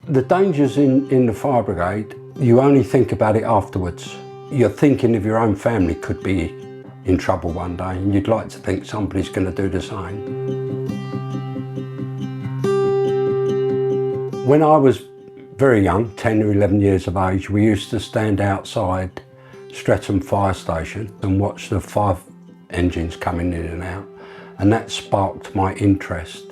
The dangers in the fire brigade, you only think about it afterwards. You're thinking of your own family could be in trouble one day, and you'd like to think somebody's going to do the same. When I was very young, 10 or 11 years of age, we used to stand outside Streatham fire station and watch the fire engines coming in and out, and that sparked my interest.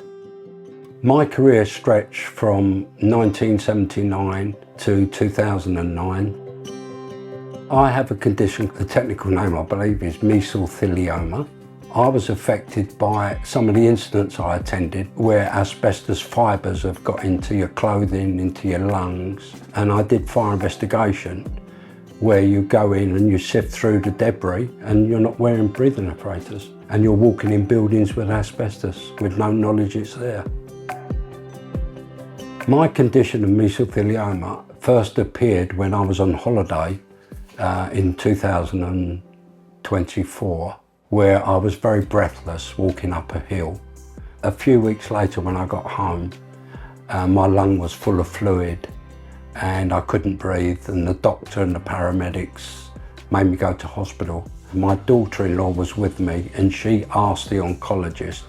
My career stretched from 1979 to 2009. I have a condition, the technical name I believe is Mesothelioma. I was affected by some of the incidents I attended where asbestos fibres have got into your clothing, into your lungs, and I did fire investigation where you go in and you sift through the debris and you're not wearing breathing apparatus and you're walking in buildings with asbestos with no knowledge it's there. My condition of mesothelioma first appeared when I was on holiday in 2024, where I was very breathless walking up a hill. A few weeks later when I got home, my lung was full of fluid and I couldn't breathe, and the doctor and the paramedics made me go to hospital. My daughter-in-law was with me and she asked the oncologist,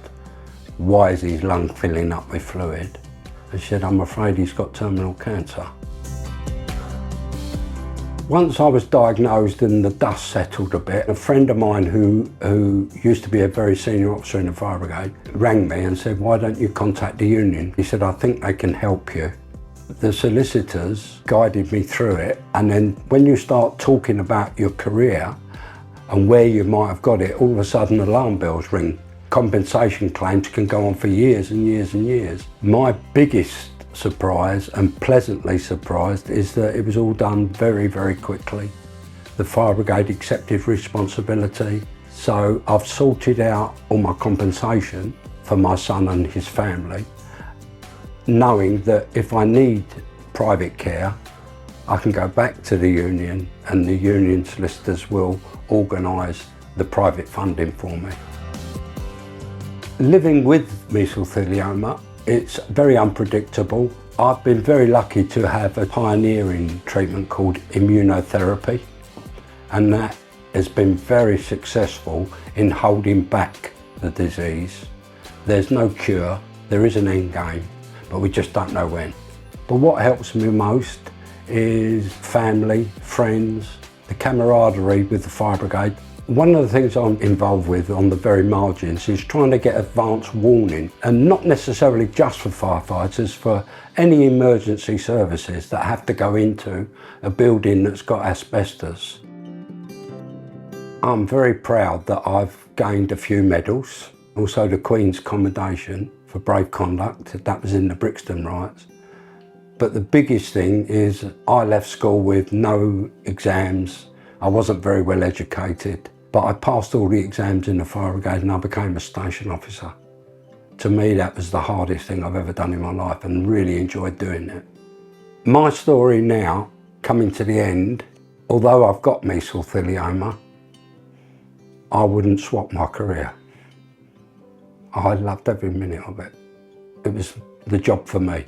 why is his lung filling up with fluid? And she said, I'm afraid he's got terminal cancer. Once I was diagnosed and the dust settled a bit, a friend of mine who used to be a very senior officer in the fire brigade rang me and said, why don't you contact the union? He said, I think they can help you. The solicitors guided me through it, and then when you start talking about your career and where you might have got it, all of a sudden alarm bells ring. Compensation claims can go on for years and years and years. My biggest surprise, and pleasantly surprised, is that it was all done very, very quickly. The fire brigade accepted responsibility, so I've sorted out all my compensation for my son and his family, knowing that if I need private care, I can go back to the union and the union solicitors will organise the private funding for me. Living with mesothelioma, it's very unpredictable. I've been very lucky to have a pioneering treatment called immunotherapy, and that has been very successful in holding back the disease. There's no cure, there is an end game, but we just don't know when. But what helps me most is family, friends, the camaraderie with the fire brigade. One of the things I'm involved with on the very margins is trying to get advance warning, and not necessarily just for firefighters, for any emergency services that have to go into a building that's got asbestos. I'm very proud that I've gained a few medals, also the Queen's Commendation for brave conduct, that was in the Brixton riots. But the biggest thing is I left school with no exams. I wasn't very well educated. But I passed all the exams in the fire brigade and I became a station officer. To me, that was the hardest thing I've ever done in my life and really enjoyed doing it. My story now, coming to the end, although I've got mesothelioma, I wouldn't swap my career. I loved every minute of it. It was the job for me.